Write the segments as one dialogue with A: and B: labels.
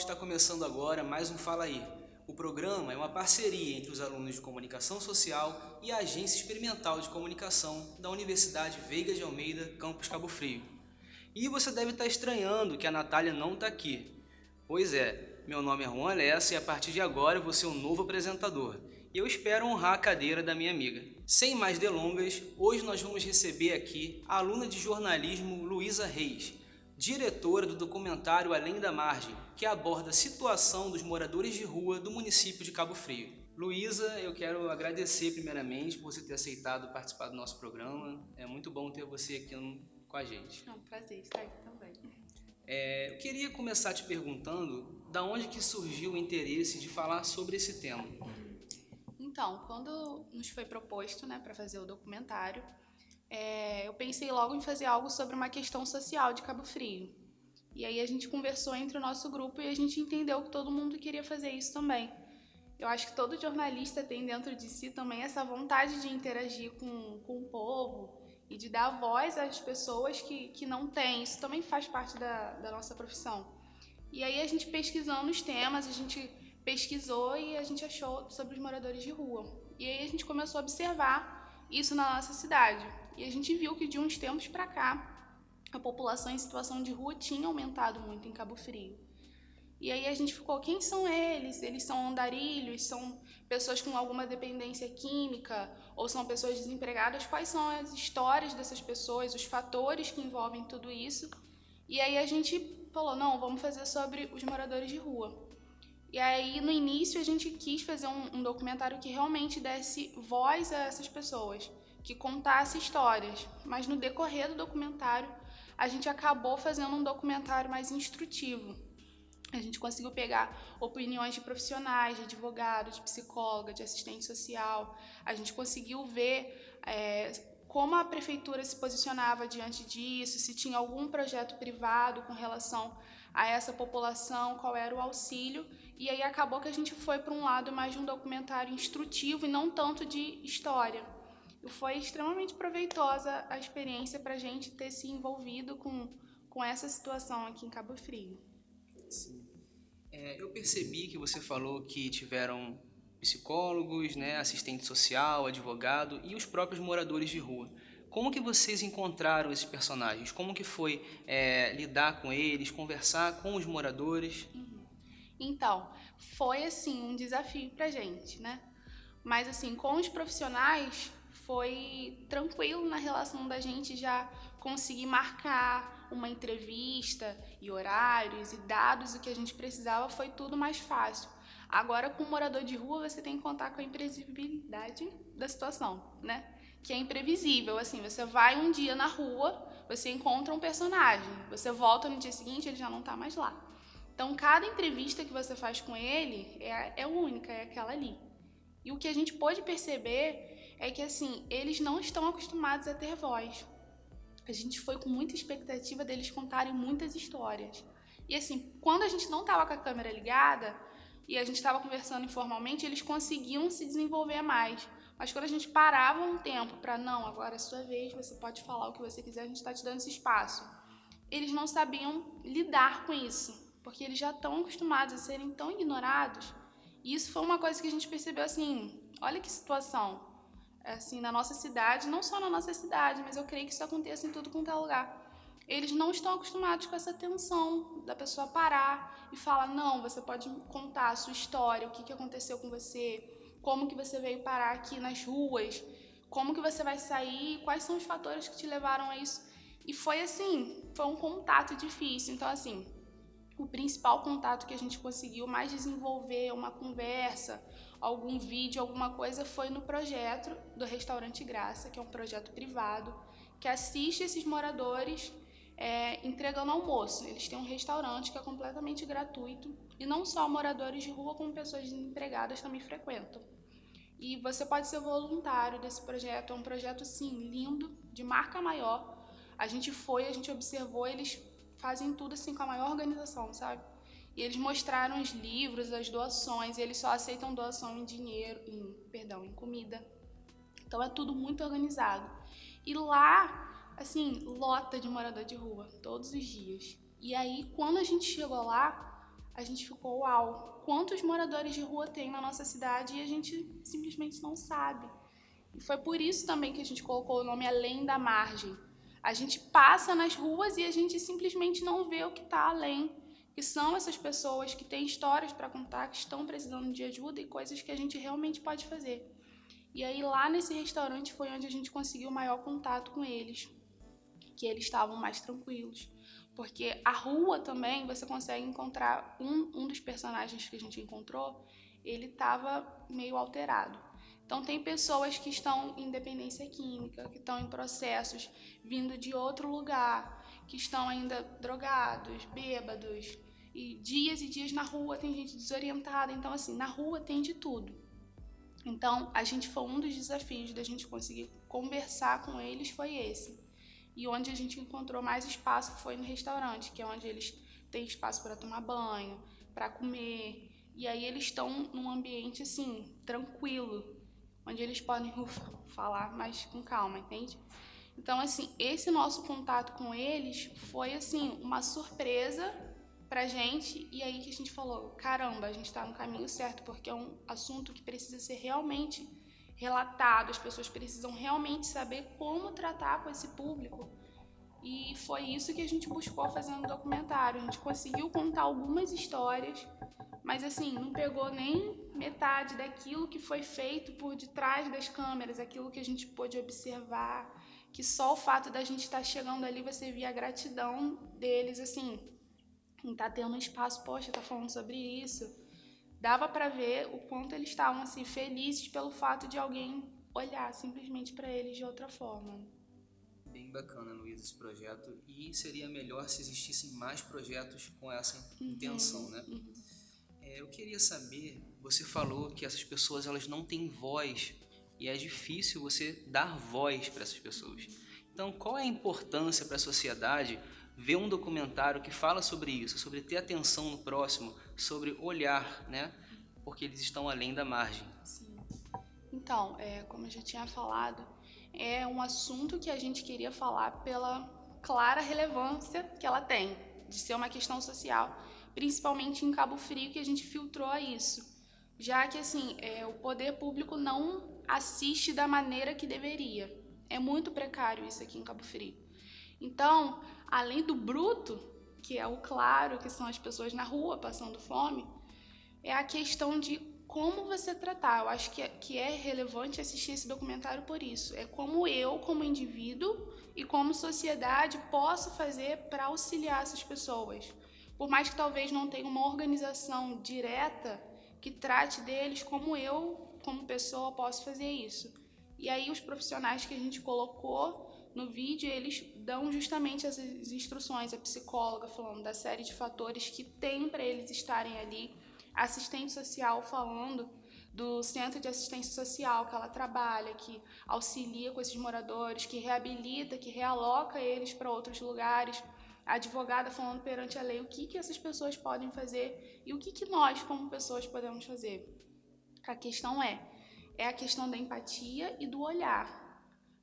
A: está começando agora mais um Fala Aí. O programa é uma parceria entre os alunos de Comunicação Social e a Agência Experimental de Comunicação da Universidade Veiga de Almeida, campus Cabo Frio. E você deve estar estranhando que a Natália não está aqui. Pois é, meu nome é Juan Lessa e a partir de agora eu vou ser o novo apresentador. E eu espero honrar a cadeira da minha amiga. Sem mais delongas, hoje nós vamos receber aqui a aluna de jornalismo Luísa Reis, diretora do documentário Além da Margem, que aborda a situação dos moradores de rua do município de Cabo Frio. Luísa, eu quero agradecer primeiramente por você ter aceitado participar do nosso programa. É muito bom ter você aqui com a gente.
B: É um prazer estar aqui também.
A: Eu queria começar te perguntando da onde que surgiu o interesse de falar sobre esse tema.
B: Então, quando nos foi proposto, para fazer o documentário, eu pensei logo em fazer algo sobre uma questão social de Cabo Frio. E aí a gente conversou entre o nosso grupo e a gente entendeu que todo mundo queria fazer isso também. Eu acho que todo jornalista tem dentro de si também essa vontade de interagir com o povo e de dar voz às pessoas que não têm. Isso também faz parte da nossa profissão. E aí a gente pesquisando os temas, a gente pesquisou e a gente achou sobre os moradores de rua. E aí a gente começou a observar isso na nossa cidade. E a gente viu que de uns tempos para cá, a população em situação de rua tinha aumentado muito em Cabo Frio. E aí a gente ficou, quem são eles? Eles são andarilhos? São pessoas com alguma dependência química? Ou são pessoas desempregadas? Quais são as histórias dessas pessoas, os fatores que envolvem tudo isso? E aí a gente falou, não, vamos fazer sobre os moradores de rua. E aí, no início, a gente quis fazer um documentário que realmente desse voz a essas pessoas, que contasse histórias. Mas no decorrer do documentário, a gente acabou fazendo um documentário mais instrutivo. A gente conseguiu pegar opiniões de profissionais, de advogado, de psicóloga, de assistente social. A gente conseguiu ver como a prefeitura se posicionava diante disso, se tinha algum projeto privado com relação a essa população, qual era o auxílio. E aí acabou que a gente foi para um lado mais de um documentário instrutivo e não tanto de história. E foi extremamente proveitosa a experiência para a gente ter se envolvido com essa situação aqui em Cabo Frio.
A: Sim. Eu percebi que você falou que tiveram psicólogos, assistente social, advogado e os próprios moradores de rua. Como que vocês encontraram esses personagens? Como que foi lidar com eles, conversar com os moradores?
B: Então, foi assim um desafio pra gente, Mas assim, com os profissionais foi tranquilo na relação da gente já conseguir marcar uma entrevista e horários e dados, o que a gente precisava foi tudo mais fácil. Agora, com o morador de rua, você tem que contar com a imprevisibilidade da situação, Que é imprevisível, assim, você vai um dia na rua, você encontra um personagem, você volta no dia seguinte, ele já não tá mais lá. Então, cada entrevista que você faz com ele é única, é aquela ali. E o que a gente pôde perceber é que, assim, eles não estão acostumados a ter voz. A gente foi com muita expectativa deles contarem muitas histórias. E, assim, quando a gente não estava com a câmera ligada e a gente estava conversando informalmente, eles conseguiam se desenvolver mais. Mas quando a gente parava um tempo para, não, agora é a sua vez, você pode falar o que você quiser, a gente está te dando esse espaço. Eles não sabiam lidar com isso, porque eles já estão acostumados a serem tão ignorados. E isso foi uma coisa que a gente percebeu assim, olha que situação, assim, na nossa cidade, não só na nossa cidade, mas eu creio que isso aconteça em tudo quanto é lugar. Eles não estão acostumados com essa tensão da pessoa parar e falar, não, você pode contar a sua história, o que aconteceu com você, como que você veio parar aqui nas ruas, como que você vai sair, quais são os fatores que te levaram a isso. E foi assim, foi um contato difícil. Então, assim, o principal contato que a gente conseguiu mais desenvolver, uma conversa, algum vídeo, alguma coisa, foi no projeto do Restaurante Graça, que é um projeto privado, que assiste esses moradores entregando almoço. Eles têm um restaurante que é completamente gratuito, e não só moradores de rua, como pessoas desempregadas também frequentam. E você pode ser voluntário desse projeto, é um projeto, sim, lindo, de marca maior. A gente observou, eles fazem tudo assim com a maior organização, sabe? E eles mostraram os livros, as doações, e eles só aceitam doação em dinheiro, em comida. Então é tudo muito organizado. E lá, assim, lota de morador de rua, todos os dias. E aí, quando a gente chegou lá, a gente ficou, uau, quantos moradores de rua tem na nossa cidade e a gente simplesmente não sabe. E foi por isso também que a gente colocou o nome Além da Margem. A gente passa nas ruas e a gente simplesmente não vê o que está além, que são essas pessoas que têm histórias para contar, que estão precisando de ajuda e coisas que a gente realmente pode fazer. E aí lá nesse restaurante foi onde a gente conseguiu o maior contato com eles, que eles estavam mais tranquilos. Porque a rua também, você consegue encontrar um dos personagens que a gente encontrou, ele estava meio alterado. Então tem pessoas que estão em dependência química, que estão em processos vindo de outro lugar, que estão ainda drogados, bêbados, e dias na rua tem gente desorientada. Então assim, na rua tem de tudo. Então a gente foi um dos desafios da gente conseguir conversar com eles foi esse. E onde a gente encontrou mais espaço foi no restaurante, que é onde eles têm espaço para tomar banho, para comer. E aí eles estão num ambiente assim, tranquilo, onde eles podem falar mais com calma, entende? Então, assim, esse nosso contato com eles foi, assim, uma surpresa pra gente. E aí que a gente falou, caramba, a gente tá no caminho certo, porque é um assunto que precisa ser realmente relatado, as pessoas precisam realmente saber como tratar com esse público. E foi isso que a gente buscou fazendo o documentário. A gente conseguiu contar algumas histórias, mas assim, não pegou nem metade daquilo que foi feito por detrás das câmeras, aquilo que a gente pôde observar, que só o fato da gente estar chegando ali, você via a gratidão deles, assim, em estar tendo um espaço, poxa, tá falando sobre isso. Dava para ver o quanto eles estavam assim felizes pelo fato de alguém olhar simplesmente para eles de outra forma.
A: Bem bacana, Luiz, esse projeto. E seria melhor se existissem mais projetos com essa intenção, né? Eu queria saber, você falou que essas pessoas elas não têm voz e é difícil você dar voz para essas pessoas. Então, qual é a importância para a sociedade ver um documentário que fala sobre isso, sobre ter atenção no próximo, sobre olhar, né? Porque eles estão além da margem.
B: Sim. Então, como eu já tinha falado, é um assunto que a gente queria falar pela clara relevância que ela tem, de ser uma questão social, principalmente em Cabo Frio, que a gente filtrou isso. Já que, assim, o poder público não assiste da maneira que deveria. É muito precário isso aqui em Cabo Frio. Então, além do bruto, que é o claro, que são as pessoas na rua passando fome, é a questão de como você tratar. Eu acho que é relevante assistir esse documentário por isso. É como eu, como indivíduo e como sociedade, posso fazer para auxiliar essas pessoas. Por mais que talvez não tenha uma organização direta que trate deles, como eu, como pessoa, posso fazer isso. E aí os profissionais que a gente colocou no vídeo, eles dão justamente essas instruções, a psicóloga falando da série de fatores que tem para eles estarem ali, a assistente social falando do centro de assistência social que ela trabalha, que auxilia com esses moradores, que reabilita, que realoca eles para outros lugares, a advogada falando perante a lei o que essas pessoas podem fazer e o que nós, como pessoas, podemos fazer. A questão é a questão da empatia e do olhar.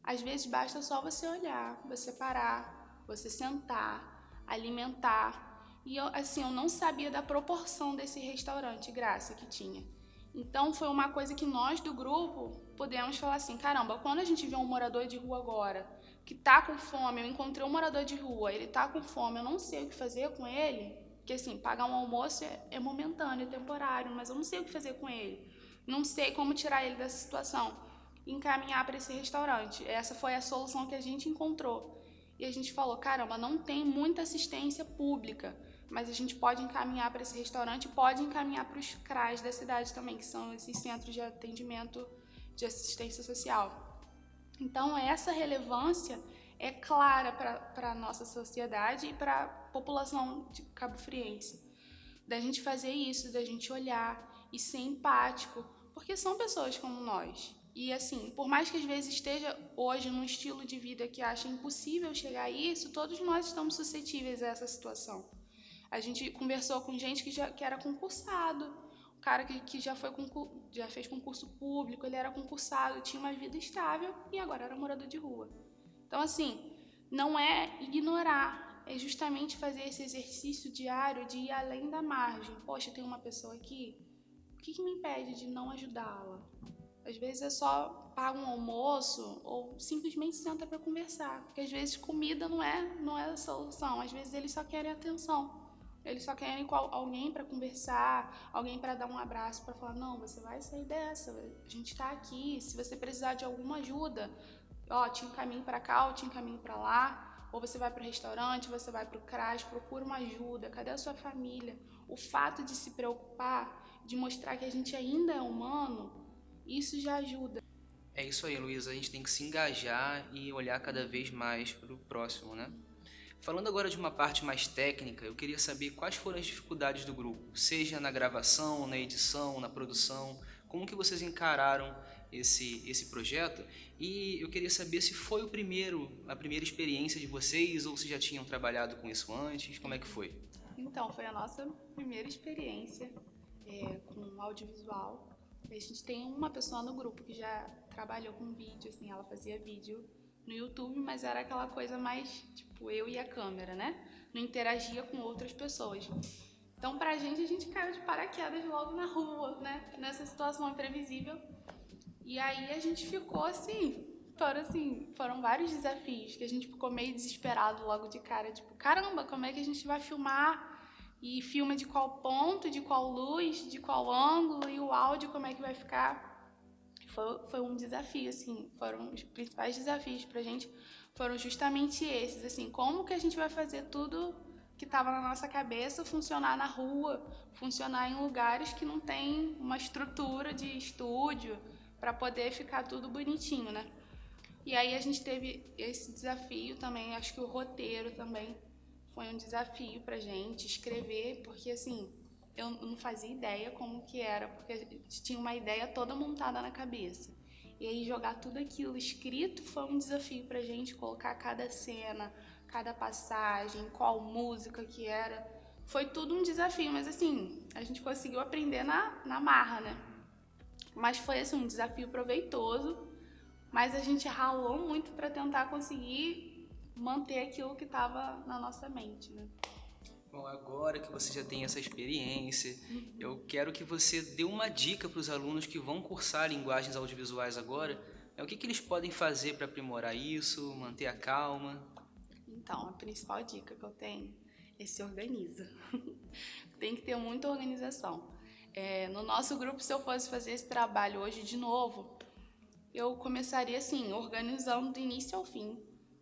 B: Às vezes basta só você olhar, você parar, você sentar, alimentar. E eu não sabia da proporção desse restaurante, Graça, que tinha. Então foi uma coisa que nós do grupo podemos falar assim, caramba, quando a gente vê um morador de rua agora, que tá com fome, eu encontrei um morador de rua, ele tá com fome, eu não sei o que fazer com ele, porque assim, pagar um almoço é momentâneo, é temporário, mas eu não sei o que fazer com ele. Não sei como tirar ele dessa situação. Encaminhar para esse restaurante. Essa foi a solução que a gente encontrou. E a gente falou, caramba, não tem muita assistência pública, mas a gente pode encaminhar para esse restaurante, pode encaminhar para os CRAs da cidade também, que são esses centros de atendimento de assistência social. Então, essa relevância é clara para a nossa sociedade e para a população de cabo-friense. Da gente fazer isso, da gente olhar e ser empático, porque são pessoas como nós. E assim, por mais que às vezes esteja hoje num estilo de vida que acha impossível chegar a isso, todos nós estamos suscetíveis a essa situação. A gente conversou com gente que era concursado, um cara que já fez concurso público, ele era concursado, tinha uma vida estável e agora era morador de rua. Então assim, não é ignorar é justamente fazer esse exercício diário de ir além da margem. Poxa, tem uma pessoa aqui, o que me impede de não ajudá-la? Às vezes é só paga um almoço ou simplesmente senta para conversar, porque às vezes comida não é a solução, às vezes eles só querem atenção. Eles só querem alguém para conversar, alguém para dar um abraço, para falar, não, você vai sair dessa, a gente está aqui, se você precisar de alguma ajuda, ó, tinha um caminho para cá, ou tinha um caminho para lá, ou você vai para o restaurante, você vai para o CRAS, procura uma ajuda, cadê a sua família? O fato de se preocupar, de mostrar que a gente ainda é humano, isso já ajuda.
A: É isso aí, Luísa, a gente tem que se engajar e olhar cada vez mais para o próximo, né? Falando agora de uma parte mais técnica, eu queria saber quais foram as dificuldades do grupo, seja na gravação, na edição, na produção, como que vocês encararam esse projeto, e eu queria saber se foi a primeira experiência de vocês ou se já tinham trabalhado com isso antes, como é que foi?
B: Então, foi a nossa primeira experiência com audiovisual. A gente tem uma pessoa no grupo que já trabalhou com vídeo, assim, ela fazia vídeo no YouTube, mas era aquela coisa mais, tipo, eu e a câmera, né? Não interagia com outras pessoas. Então, pra gente, a gente caiu de paraquedas logo na rua, né? Nessa situação imprevisível. E aí a gente ficou foram vários desafios que a gente ficou meio desesperado logo de cara, tipo, caramba, como é que a gente vai filmar? E filma de qual ponto, de qual luz, de qual ângulo, e o áudio como é que vai ficar? Foi um desafio, assim, foram os principais desafios pra gente, foram justamente esses, assim, como que a gente vai fazer tudo que estava na nossa cabeça funcionar na rua, funcionar em lugares que não tem uma estrutura de estúdio para poder ficar tudo bonitinho, né? E aí a gente teve esse desafio também, acho que o roteiro também foi um desafio pra gente, escrever, porque assim, eu não fazia ideia como que era, porque a gente tinha uma ideia toda montada na cabeça. E aí jogar tudo aquilo escrito foi um desafio pra gente, colocar cada cena, cada passagem, qual música que era. Foi tudo um desafio, mas assim, a gente conseguiu aprender na marra, né? Mas foi assim, um desafio proveitoso, mas a gente ralou muito para tentar conseguir manter aquilo que estava na nossa mente, né?
A: Bom, agora que você já tem essa experiência, eu quero que você dê uma dica para os alunos que vão cursar linguagens audiovisuais agora, o que eles podem fazer para aprimorar isso, manter a calma?
B: Então, a principal dica que eu tenho é se organiza. Tem que ter muita organização. No nosso grupo, se eu fosse fazer esse trabalho hoje de novo, eu começaria assim, organizando do início ao fim,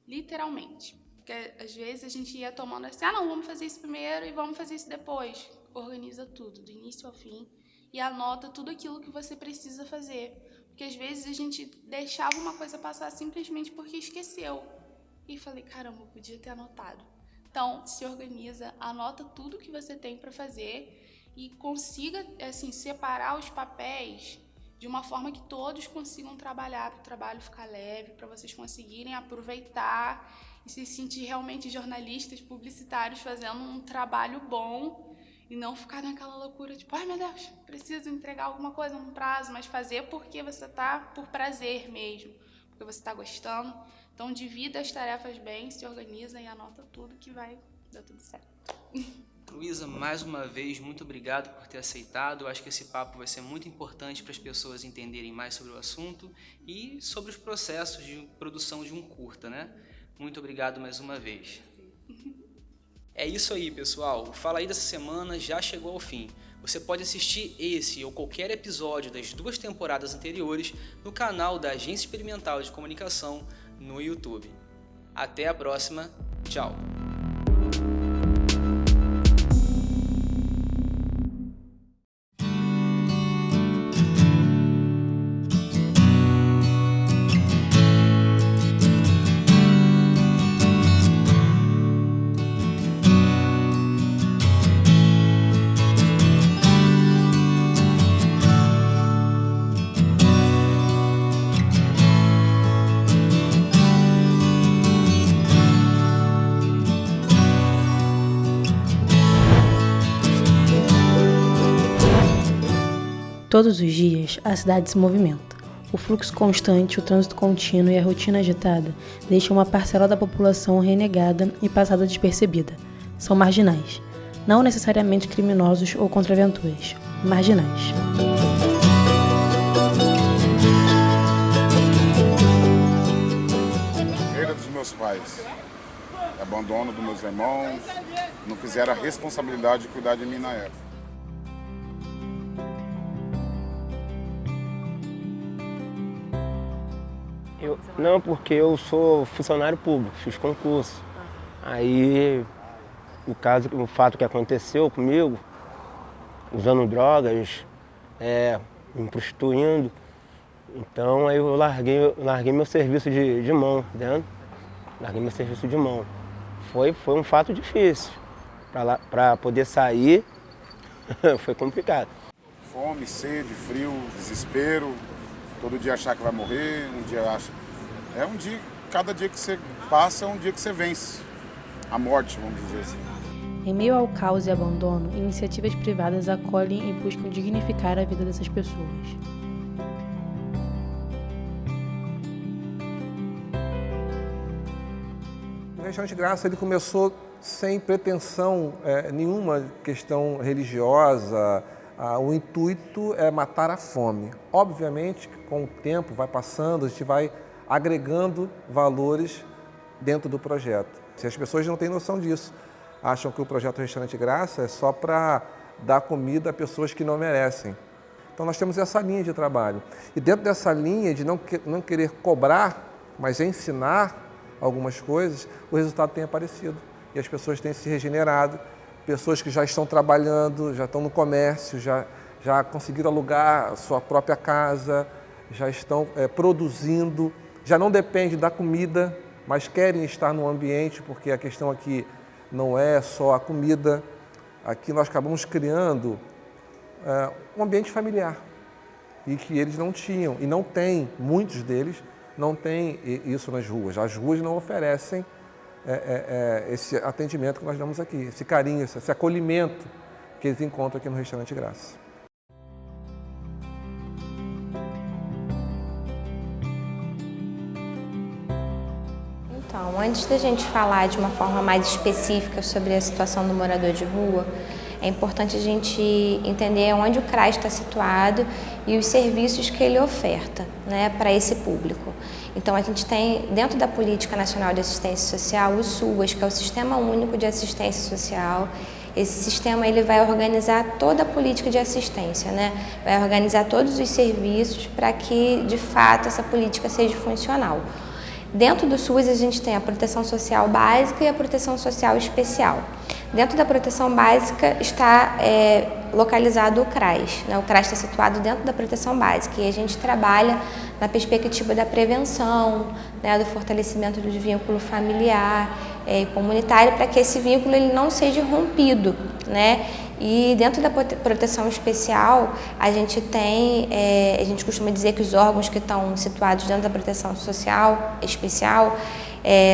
B: literalmente. Porque às vezes a gente ia tomando assim, não, vamos fazer isso primeiro e vamos fazer isso depois. Organiza tudo, do início ao fim, e anota tudo aquilo que você precisa fazer. Porque às vezes a gente deixava uma coisa passar simplesmente porque esqueceu. E falei, caramba, eu podia ter anotado. Então, se organiza, anota tudo que você tem para fazer e consiga, assim, separar os papéis de uma forma que todos consigam trabalhar, para o trabalho ficar leve, para vocês conseguirem aproveitar e se sentir realmente jornalistas, publicitários, fazendo um trabalho bom e não ficar naquela loucura, tipo, ai meu Deus, preciso entregar alguma coisa num prazo, mas fazer porque você tá por prazer mesmo, porque você tá gostando. Então, divida as tarefas bem, se organiza e anota tudo que vai dar tudo certo.
A: Luísa, mais uma vez, muito obrigado por ter aceitado. Eu acho que esse papo vai ser muito importante para as pessoas entenderem mais sobre o assunto e sobre os processos de produção de um curta, né? Muito obrigado mais uma vez. É isso aí, pessoal. O Fala Aí dessa semana já chegou ao fim. Você pode assistir esse ou qualquer episódio das 2 temporadas anteriores no canal da Agência Experimental de Comunicação no YouTube. Até a próxima. Tchau.
C: Todos os dias, a cidade se movimenta. O fluxo constante, o trânsito contínuo e a rotina agitada deixam uma parcela da população renegada e passada despercebida. São marginais, não necessariamente criminosos ou contraventuras, marginais.
D: Perda dos meus pais, abandono dos meus irmãos, não fizeram a responsabilidade de cuidar de mim na época.
E: Não, porque eu sou funcionário público, fiz concurso. Aí o fato que aconteceu comigo, usando drogas, me prostituindo, então aí eu larguei meu serviço de mão, entendeu? Larguei meu serviço de mão. Foi um fato difícil. Para poder sair, foi complicado.
D: Fome, sede, frio, desespero, todo dia achar que vai morrer, um dia acha... cada dia que você passa é um dia que você vence. A morte, vamos dizer assim.
C: Em meio ao caos e abandono, iniciativas privadas acolhem e buscam dignificar a vida dessas pessoas.
F: O Restaurante Graça ele começou sem pretensão nenhuma questão religiosa. O intuito é matar a fome. Obviamente, com o tempo vai passando, a gente vai agregando valores dentro do projeto. Se as pessoas não têm noção disso, acham que o projeto Restaurante Graça é só para dar comida a pessoas que não merecem. Então nós temos essa linha de trabalho. E dentro dessa linha de não querer cobrar, mas ensinar algumas coisas, o resultado tem aparecido. E as pessoas têm se regenerado, pessoas que já estão trabalhando, já estão no comércio, já conseguiram alugar a sua própria casa, já estão produzindo, já não depende da comida, mas querem estar no ambiente, porque a questão aqui não é só a comida. Aqui nós acabamos criando um ambiente familiar, e que eles não tinham, e não têm, muitos deles não têm isso nas ruas. As ruas não oferecem esse atendimento que nós damos aqui, esse carinho, esse acolhimento que eles encontram aqui no Restaurante Graça.
G: Então, antes da gente falar de uma forma mais específica sobre a situação do morador de rua, é importante a gente entender onde o CRAS está situado e os serviços que ele oferta, né, para esse público. Então, a gente tem, dentro da Política Nacional de Assistência Social, o SUAS, que é o Sistema Único de Assistência Social. Esse sistema ele vai organizar toda a política de assistência, né? Vai organizar todos os serviços para que, de fato, essa política seja funcional. Dentro do SUS, a gente tem a proteção social básica e a proteção social especial. Dentro da proteção básica está localizado o CRAS, né? O CRAS está situado dentro da proteção básica e a gente trabalha na perspectiva da prevenção, né? Do fortalecimento do vínculo familiar e comunitário para que esse vínculo ele não seja rompido, né? E dentro da proteção especial, a gente tem, a gente costuma dizer que os órgãos que estão situados dentro da proteção social especial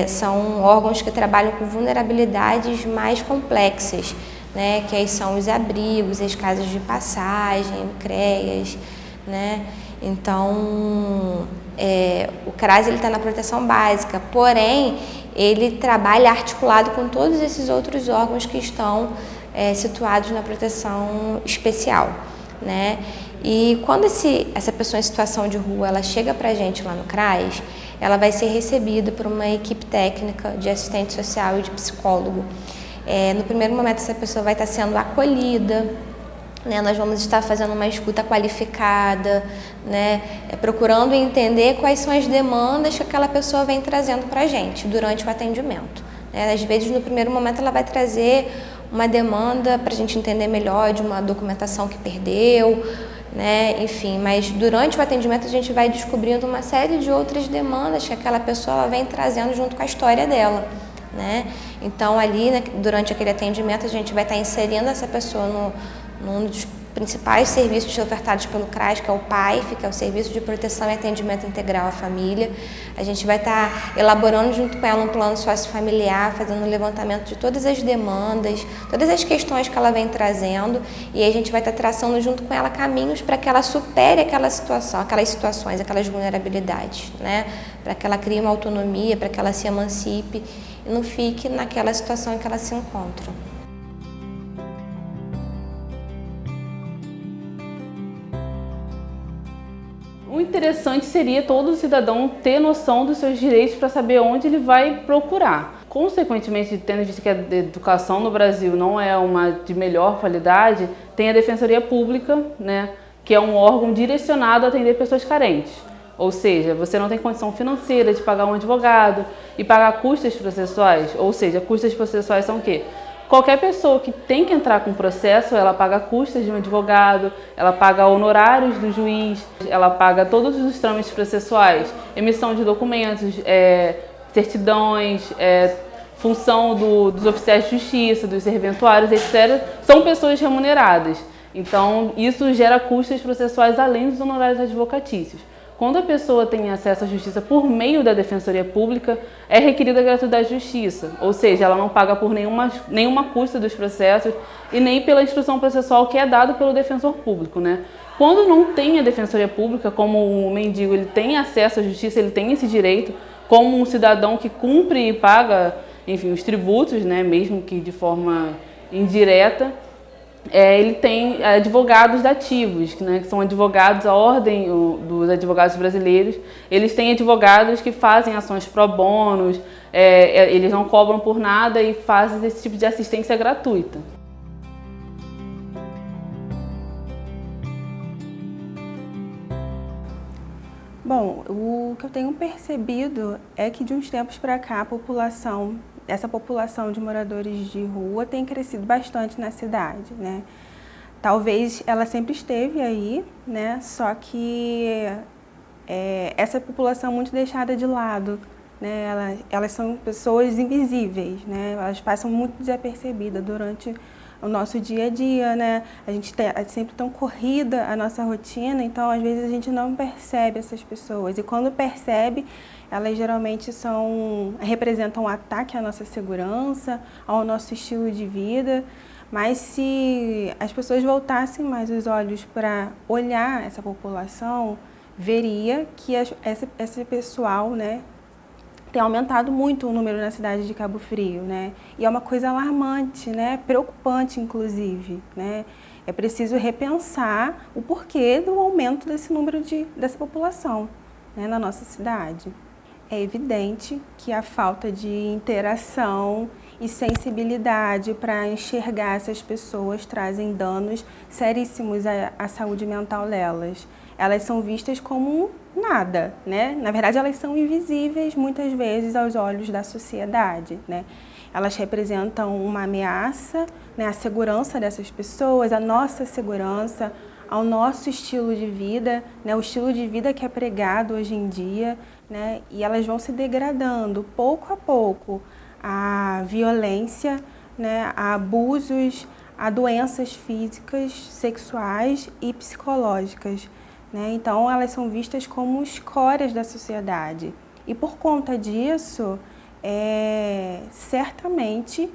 G: são órgãos que trabalham com vulnerabilidades mais complexas, né? Que aí são os abrigos, as casas de passagem, CREAs, né? Então, o CRAS está na proteção básica, porém, ele trabalha articulado com todos esses outros órgãos que estão situados na proteção especial, né? E quando essa pessoa em situação de rua ela chega para a gente lá no CRAS, ela vai ser recebida por uma equipe técnica de assistente social e de psicólogo. No primeiro momento, essa pessoa vai estar sendo acolhida, né? Nós vamos estar fazendo uma escuta qualificada, né? Procurando entender quais são as demandas que aquela pessoa vem trazendo para a gente durante o atendimento, né? Às vezes, no primeiro momento, ela vai trazer uma demanda para a gente entender melhor de uma documentação que perdeu, né? Enfim, mas durante o atendimento a gente vai descobrindo uma série de outras demandas que aquela pessoa ela vem trazendo junto com a história dela, né? Então ali, né, durante aquele atendimento a gente vai estar inserindo essa pessoa num dos principais serviços ofertados pelo CRAS, que é o PAIF, que é o Serviço de Proteção e Atendimento Integral à Família. A gente vai estar elaborando junto com ela um plano sociofamiliar, fazendo um levantamento de todas as demandas, todas as questões que ela vem trazendo, e aí a gente vai estar traçando junto com ela caminhos para que ela supere aquela situação, aquelas situações, aquelas vulnerabilidades, né? Para que ela crie uma autonomia, para que ela se emancipe e não fique naquela situação em que ela se encontra.
H: O interessante seria todo cidadão ter noção dos seus direitos para saber onde ele vai procurar. Consequentemente, tendo visto que a educação no Brasil não é uma de melhor qualidade, tem a Defensoria Pública, né, que é um órgão direcionado a atender pessoas carentes. Ou seja, você não tem condição financeira de pagar um advogado e pagar custas processuais. Ou seja, custas processuais são o quê? Qualquer pessoa que tem que entrar com processo, ela paga custas de um advogado, ela paga honorários do juiz, ela paga todos os trâmites processuais, emissão de documentos, certidões, função dos oficiais de justiça, dos serventuários, etc. São pessoas remuneradas. Então, isso gera custas processuais além dos honorários advocatícios. Quando a pessoa tem acesso à justiça por meio da Defensoria Pública, é requerida a gratuidade de justiça, ou seja, ela não paga por nenhuma custa dos processos e nem pela instrução processual que é dada pelo defensor público, né? Quando não tem a Defensoria Pública, como o mendigo ele tem acesso à justiça, ele tem esse direito, como um cidadão que cumpre e paga, enfim, os tributos, né, mesmo que de forma indireta, ele tem advogados dativos, né, que são advogados, a ordem dos advogados brasileiros. Eles têm advogados que fazem ações pro bono, eles não cobram por nada e fazem esse tipo de assistência gratuita.
I: Bom, o que eu tenho percebido é que de uns tempos para cá essa população de moradores de rua tem crescido bastante na cidade, né? Talvez ela sempre esteve aí, né? Só que essa população é muito deixada de lado, né? Elas são pessoas invisíveis, né? Elas passam muito desapercebidas durante o nosso dia a dia, né? A gente é sempre tão corrida a nossa rotina, então às vezes a gente não percebe essas pessoas. E quando percebe, elas geralmente representam um ataque à nossa segurança, ao nosso estilo de vida. Mas se as pessoas voltassem mais os olhos para olhar essa população, veria que esse pessoal, né, tem aumentado muito o número na cidade de Cabo Frio, né? E é uma coisa alarmante, né? Preocupante, inclusive, né? É preciso repensar o porquê do aumento desse número dessa população, né, na nossa cidade. É evidente que a falta de interação e sensibilidade para enxergar essas pessoas trazem danos seríssimos à saúde mental delas. Elas são vistas como nada, né? Na verdade, elas são invisíveis muitas vezes aos olhos da sociedade, né? Elas representam uma ameaça, né, à segurança dessas pessoas, à nossa segurança, ao nosso estilo de vida, né, o estilo de vida que é pregado hoje em dia, né? E elas vão se degradando pouco a pouco à violência, né, a abusos, a doenças físicas, sexuais e psicológicas, né? Então, elas são vistas como escórias da sociedade. E por conta disso, certamente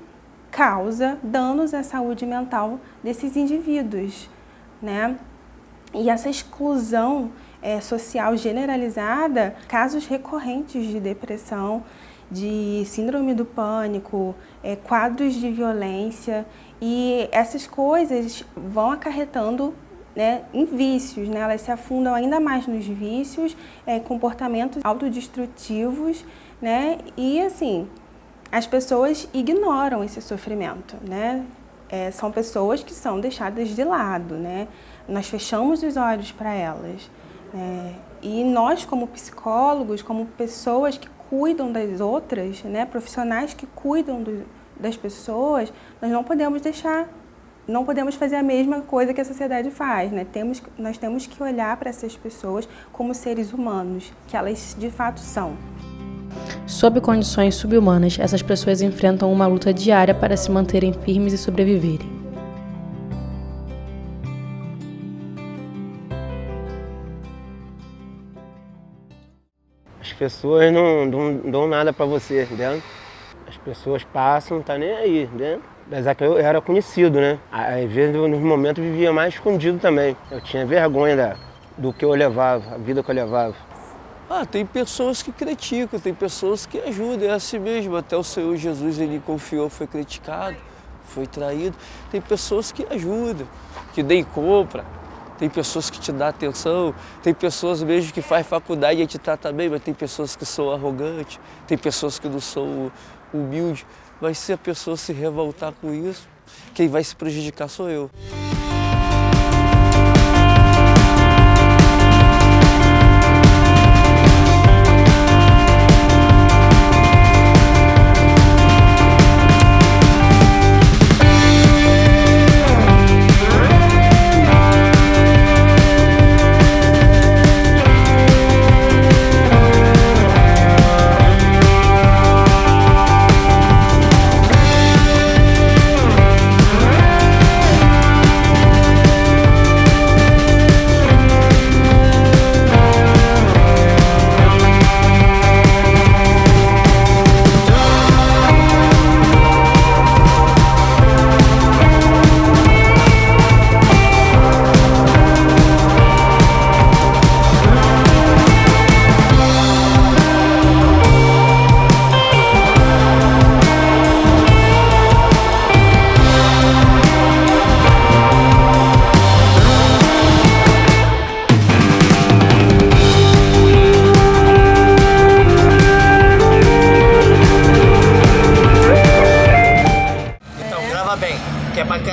I: causa danos à saúde mental desses indivíduos, né? E essa exclusão social generalizada, casos recorrentes de depressão, de síndrome do pânico, quadros de violência, e essas coisas vão acarretando, né, em vícios, né? Elas se afundam ainda mais nos vícios, comportamentos autodestrutivos, né? E assim, as pessoas ignoram esse sofrimento, né? São pessoas que são deixadas de lado, né? Nós fechamos os olhos para elas. E nós, como psicólogos, como pessoas que cuidam das outras, né, profissionais que cuidam das pessoas, nós não podemos fazer a mesma coisa que a sociedade faz, né? Nós temos que olhar para essas pessoas como seres humanos, que elas de fato são.
C: Sob condições subhumanas, essas pessoas enfrentam uma luta diária para se manterem firmes e sobreviverem.
E: As pessoas não dão nada pra você, entendeu? As pessoas passam, não tá nem aí, entendeu? Apesar que eu era conhecido, né? Às vezes, nos momentos, eu vivia mais escondido também. Eu tinha vergonha do que eu levava, a vida que eu levava.
J: Tem pessoas que criticam, tem pessoas que ajudam, é assim mesmo. Até o Senhor Jesus, ele confiou, foi criticado, foi traído. Tem pessoas que ajudam, que dêem compra, tem pessoas que te dão atenção, tem pessoas mesmo que fazem faculdade e te tratam bem, mas tem pessoas que são arrogantes, tem pessoas que não são humildes. Mas se a pessoa se revoltar com isso, quem vai se prejudicar sou eu.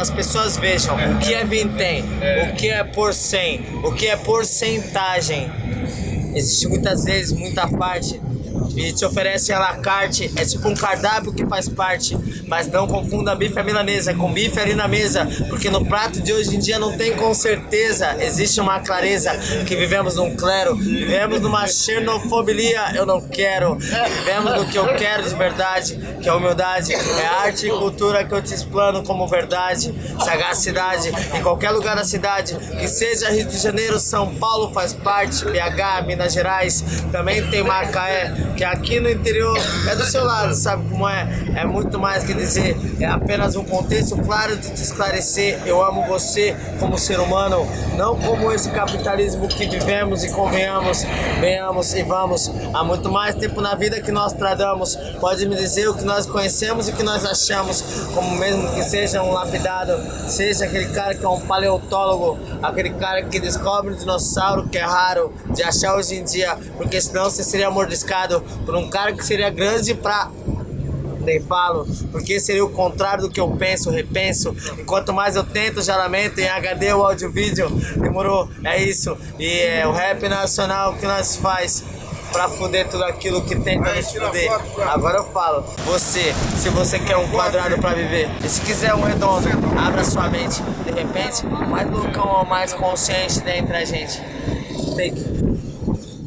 K: As pessoas vejam o que é vintém, o que é por 100, o que é porcentagem. Existe muitas vezes, muita parte, e te oferece à la carte, é tipo um cardápio que faz parte. Mas não confunda bife à milanesa com bife ali na mesa, porque no prato de hoje em dia não tem com certeza. Existe uma clareza que vivemos num clero, vivemos numa xenofobia, eu não quero. Vivemos no que eu quero de verdade, que é humildade, é arte e cultura que eu te explano como verdade, sagacidade, em qualquer lugar da cidade, que seja Rio de Janeiro, São Paulo faz parte, BH, Minas Gerais, também tem Macaé, que aqui no interior é do seu lado, sabe como é? É muito mais que dizer, é apenas um contexto claro de te esclarecer. Eu amo você como ser humano, não como esse capitalismo que vivemos, e convenhamos, venhamos e vamos. Há muito mais tempo na vida que nós tradamos. Pode me dizer o que nós conhecemos e o que nós achamos, como mesmo que seja um lapidado, seja aquele cara que é um paleontólogo, aquele cara que descobre um dinossauro que é raro de achar hoje em dia, porque senão você seria mordiscado por um cara que seria grande pra... nem falo, porque seria o contrário do que eu penso, repenso. Enquanto mais eu tento, já lamento em HD ou áudio-vídeo. Demorou, é isso. E é o rap nacional que nós faz pra fuder tudo aquilo que tem pra nos fuder. Agora eu falo, você, se você quer um quadrado pra viver, e se quiser um redondo, abra sua mente. De repente, mais loucão ou mais consciente dentro da gente. Take.